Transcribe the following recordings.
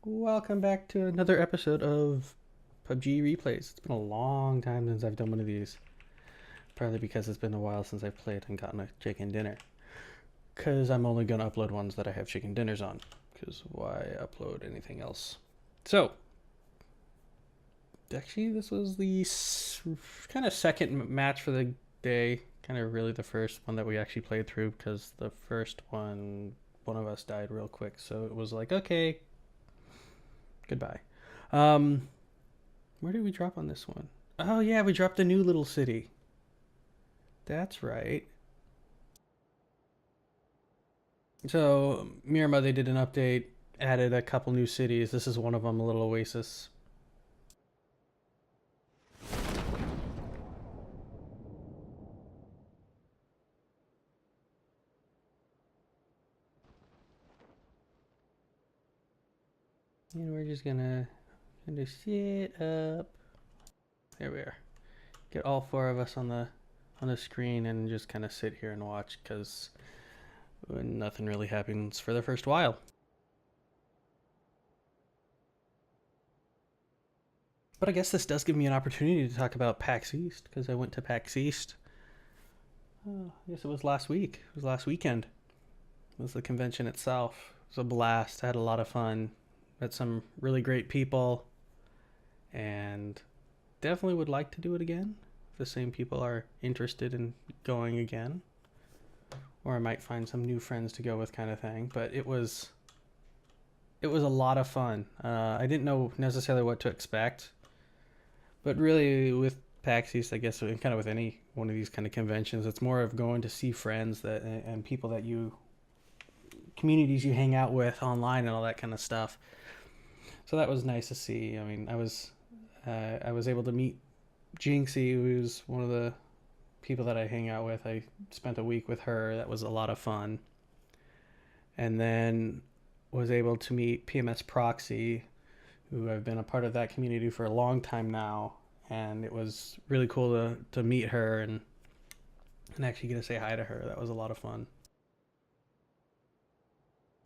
Welcome back to another episode of PUBG Replays. It's been a long time since I've done one of these. Partly because it's been a while since I've played and gotten a chicken dinner. Because I'm only going to upload ones that I have chicken dinners on. Because why upload anything else? So, actually this was the kind of second match for the day. Kind of really the first one that we actually played through. Because the first one of us died real quick. So it was like, okay, goodbye. Where did we drop on this one? Oh yeah, we dropped a new little city. That's right. So Miramar, they did an update, added a couple new cities. This is one of them, a little oasis. And we're just gonna sit up. There we are. Get all four of us on the screen and just kind of sit here and watch because nothing really happens for the first while. But I guess this does give me an opportunity to talk about PAX East because I went to PAX East. I guess it was last week. It was last weekend. It was the convention itself. It was a blast. I had a lot of fun. Met some really great people. And definitely would like to do it again. If the same people are interested in going again. Or I might find some new friends to go with kind of thing. But it was a lot of fun. I didn't know necessarily what to expect. But really with PAX East, I guess, kind of with any one of these kind of conventions, it's more of going to see friends that and people that communities you hang out with online and all that kind of stuff. So that was nice to see. I mean, I was able to meet Jinxie, who's one of the people that I hang out with. I spent a week with her. That was a lot of fun. And then was able to meet PMS Proxy, who I've been a part of that community for a long time now. And it was really cool to meet her and actually get to say hi to her. That was a lot of fun.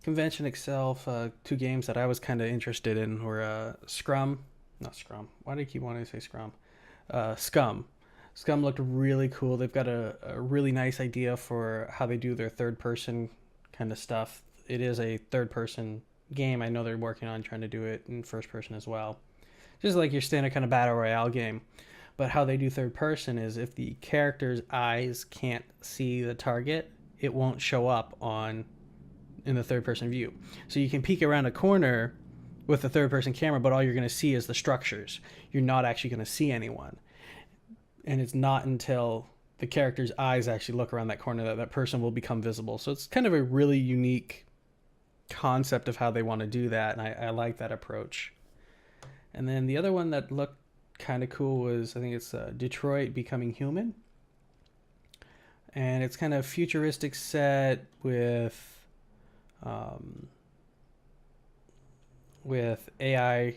Convention itself, two games that I was kind of interested in were not Scrum. Why do I keep wanting to say Scrum? Scum. Scum looked really cool. They've got a really nice idea for how they do their third person kind of stuff. It is a third person game. I know they're working on trying to do it in first person as well. Just like your standard kind of battle royale game. But how they do third person is if the character's eyes can't see the target, it won't show up in the third person view. So you can peek around a corner with the third person camera, but all you're going to see is the structures. You're not actually going to see anyone. And it's not until the character's eyes actually look around that corner that that person will become visible. So it's kind of a really unique concept of how they want to do that, and I like that approach. And then the other one that looked kind of cool was, I think it's Detroit Becoming Human. And it's kind of futuristic set with AI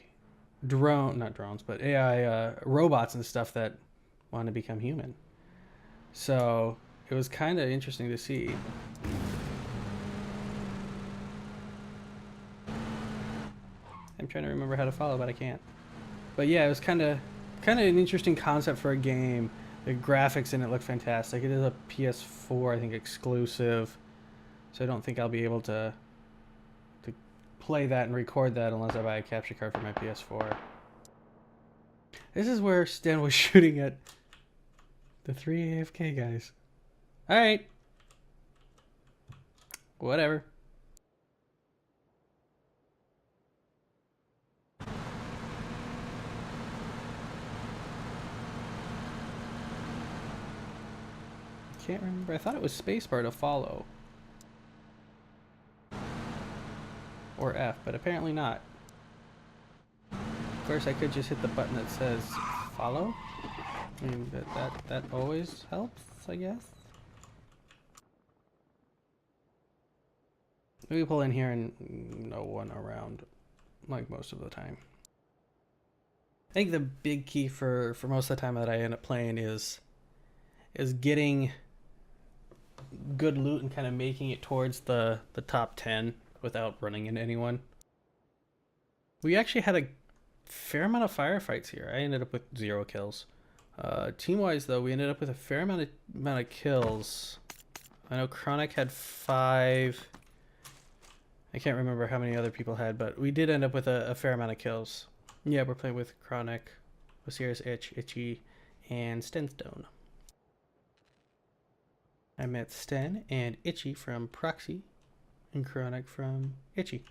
not drones, but AI robots and stuff that want to become human. So it was kind of interesting to see. I'm trying to remember how to follow, but I can't. But yeah, it was kind of an interesting concept for a game. The graphics in it look fantastic. It is a PS4, I think, exclusive. So I don't think I'll be able to play that and record that unless I buy a capture card for my PS4. This is where Sten was shooting at the 3 AFK guys. Alright. Whatever. Can't remember. I thought it was spacebar to follow. Or F, but apparently not. Of course, I could just hit the button that says follow. I mean, that always helps, I guess. Maybe pull in here and no one around, like most of the time. I think the big key for most of the time that I end up playing is getting good loot and kind of making it towards the top 10 without running into anyone. We actually had a fair amount of firefights here. I ended up with 0 kills. Team-wise, though, we ended up with a fair amount of kills. I know Chronic had 5. I can't remember how many other people had, but we did end up with a fair amount of kills. Yeah, we're playing with Chronic, Osiris Itchy, and Stenstone. I met Sten and Itchy from Proxy, and Chronic from Itchy.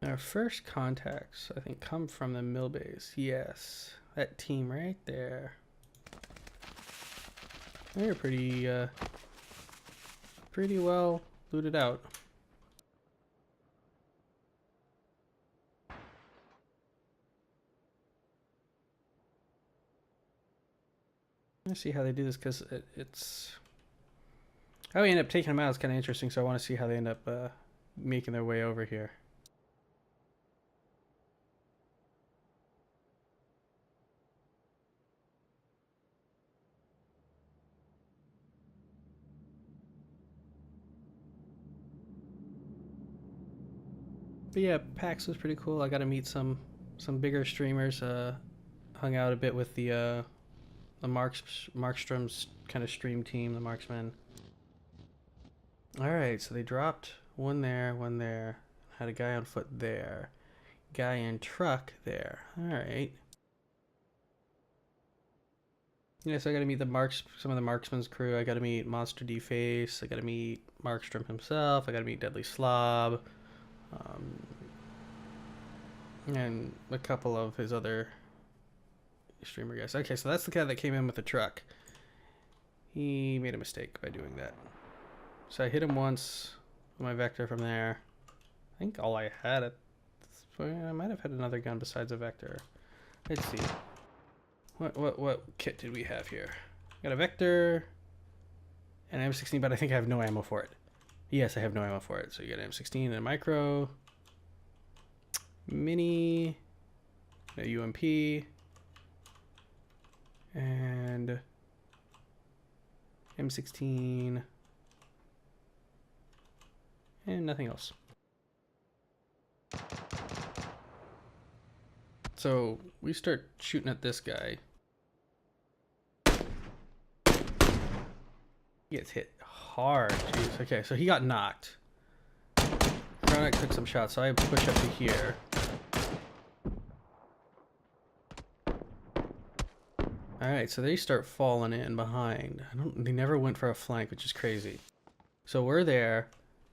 Our first contacts, I think, come from the mill base. Yes, that team right there. They're pretty well looted out. Let's see how they do this, because it's how we end up taking them out is kind of interesting. So I want to see how they end up making their way over here. But yeah, PAX was pretty cool. I got to meet some bigger streamers. Hung out a bit with the Markstrom's kind of stream team, the Marksmen. All right, so they dropped one there. Had a guy on foot there, guy in truck there. All right. Yeah, so I got to meet some of the Marksman's crew. I got to meet Monster D-Face. I got to meet Markstrom himself. I got to meet Deadly Slob. And a couple of his other streamer guys. Okay, so that's the guy that came in with the truck. He made a mistake by doing that. So I hit him once with my Vector from there. I think all I had at this point, I might have had another gun besides a Vector. Let's see. What kit did we have here? Got a Vector and an M16, but I think I have no ammo for it. Yes, I have no ammo for it. So you got an M16 and a micro, mini, a UMP, and M16, and nothing else. So we start shooting at this guy. He gets hit hard. Jeez. Okay, so he got knocked. Chronic took some shots, so I push up to here. Alright, so they start falling in behind. They never went for a flank, which is crazy. So we're there.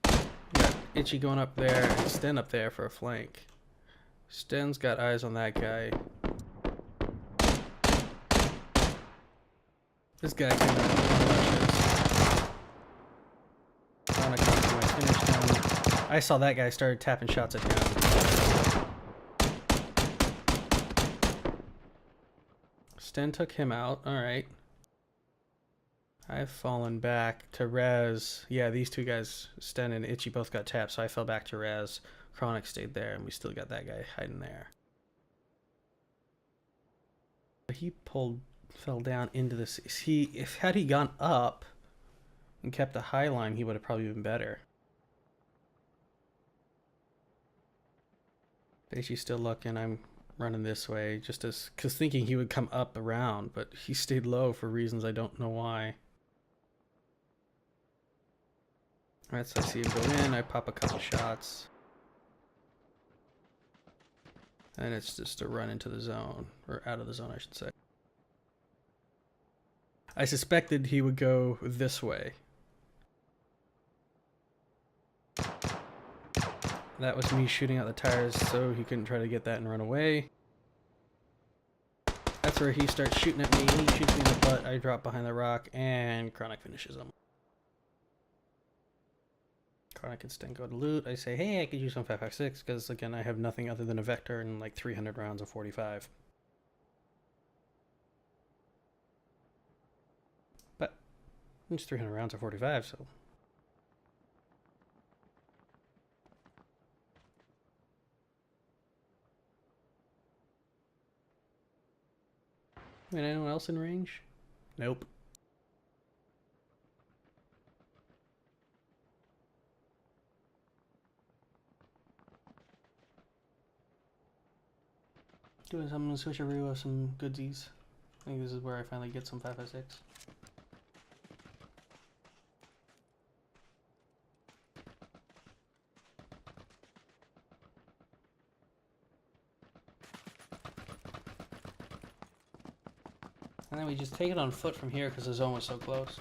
We got Itchy going up there and Sten up there for a flank. Sten's got eyes on that guy. This guy can finish him. I saw that guy started tapping shots at him. Sten took him out. Alright. I've fallen back to res. Yeah, these two guys, Sten and Itchy, both got tapped, so I fell back to res. Chronic stayed there, and we still got that guy hiding there. He fell down into the sea. Had he gone up and kept a high line, he would have probably been better. Itchy's still looking. I'm running this way, because thinking he would come up around, but he stayed low for reasons I don't know why. Alright, so I see him go in. I pop a couple shots. And it's just a run into the zone, or out of the zone, I should say. I suspected he would go this way. That was me shooting out the tires so he couldn't try to get that and run away. That's where he starts shooting at me. He shoots me in the butt. I drop behind the rock, and Chronic finishes him. Chronic and Sten go to loot. I say, hey, I could use some 5.56 because, again, I have nothing other than a Vector and like 300 rounds of 45. But it's 300 rounds of 45, so. Wait, anyone else in range? Nope. Doing some switcheroo of some goodsies. I think this is where I finally get some 5.56. And then we just take it on foot from here because the zone was so close.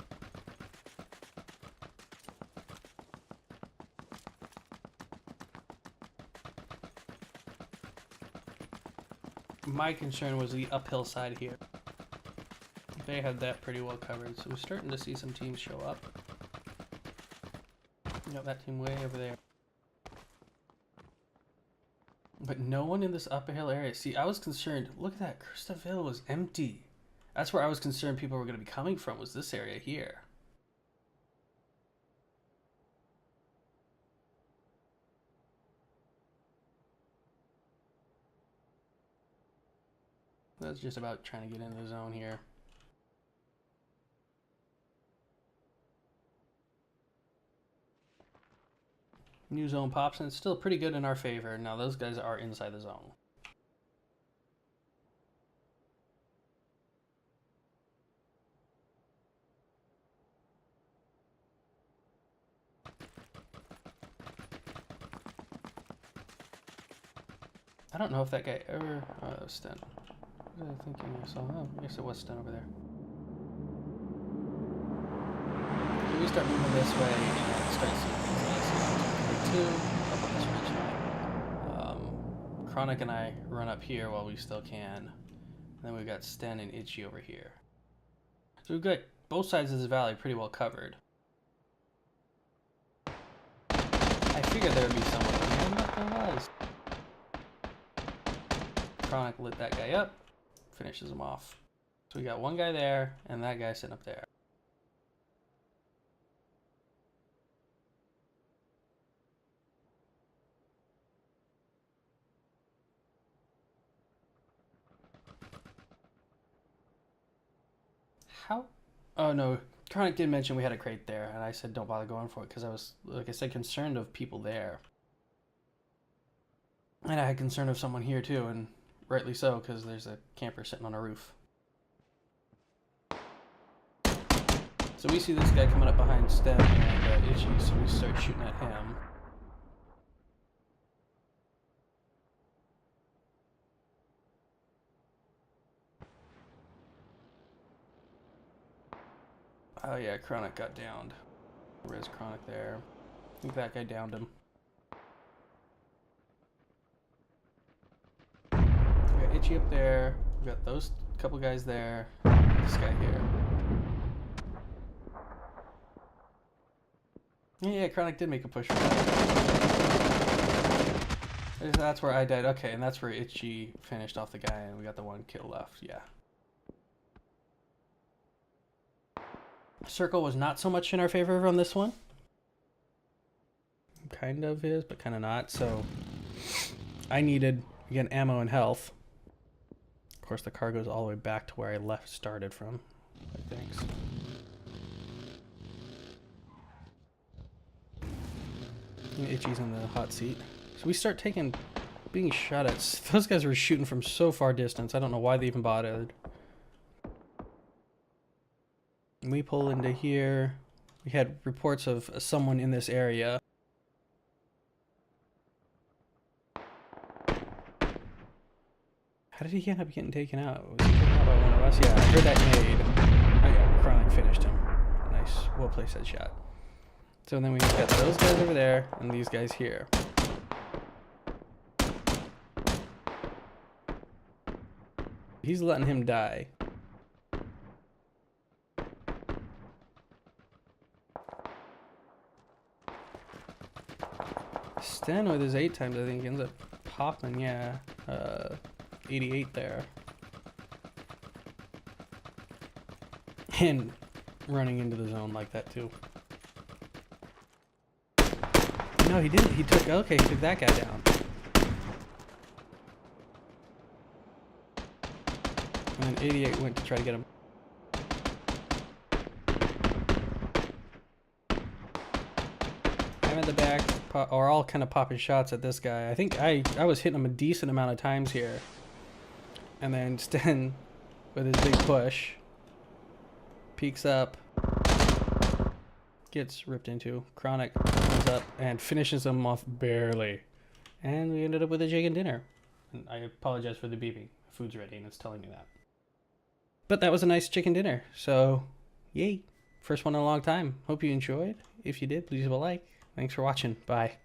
My concern was the uphill side here. They had that pretty well covered, so we're starting to see some teams show up. We got that team way over there. But no one in this uphill area. See, I was concerned. Look at that. Christopherville was empty. That's where I was concerned people were going to be coming from, was this area here. That's just about trying to get into the zone here. New zone pops, and it's still pretty good in our favor. Now those guys are inside the zone. I don't know if that guy ever... Sten. What was I thinking I saw? Oh, I guess it was Sten over there. So we start moving this way and it starts up on this ridge line. Chronic and I run up here while we still can. And then we've got Sten and Itchy over here. So we've got both sides of this valley pretty well covered. I figured there would be someone over here, but there was. Chronic lit that guy up, finishes him off. So we got one guy there, and that guy sitting up there. How? Oh no, Chronic did mention we had a crate there, and I said don't bother going for it because I was, like I said, concerned of people there. And I had concern of someone here too, and rightly so, because there's a camper sitting on a roof. So we see this guy coming up behind Sten and Itchy, so we start shooting at him. Oh yeah, Chronic got downed. Where's Chronic there? I think that guy downed him. We got Itchy up there. We got those couple guys there. This guy here. Yeah, Chronic did make a push for that. That's where I died. Okay, and that's where Itchy finished off the guy, and we got the one kill left. Yeah. Circle was not so much in our favor on this one. Kind of is, but kind of not. So I needed, again, ammo and health. Of course, the car goes all the way back to where I started from, I think. So. Itchy's in the hot seat. So we start being shot at. Those guys were shooting from so far distance. I don't know why they even bothered. We pull into here. We had reports of someone in this area. How did he end up getting taken out? Was he taken out by one of us? Yeah, I heard that nade. Oh yeah, Chronic finished him. Nice, well placed headshot. So then we've got those guys over there and these guys here. He's letting him die. Sten with his 8 times, I think, ends up popping, yeah. 88 there. And running into the zone like that, too. No, he didn't. He took, okay, he took that guy down. And then 88 went to try to get him. I'm at the back, or all kind of popping shots at this guy. I think I was hitting him a decent amount of times here. And then Sten, with his big push, peeks up, gets ripped into. Chronic comes up and finishes him off barely. And we ended up with a chicken dinner. And I apologize for the beeping. Food's ready and it's telling me that. But that was a nice chicken dinner. So, yay. First one in a long time. Hope you enjoyed. If you did, please leave a like. Thanks for watching. Bye.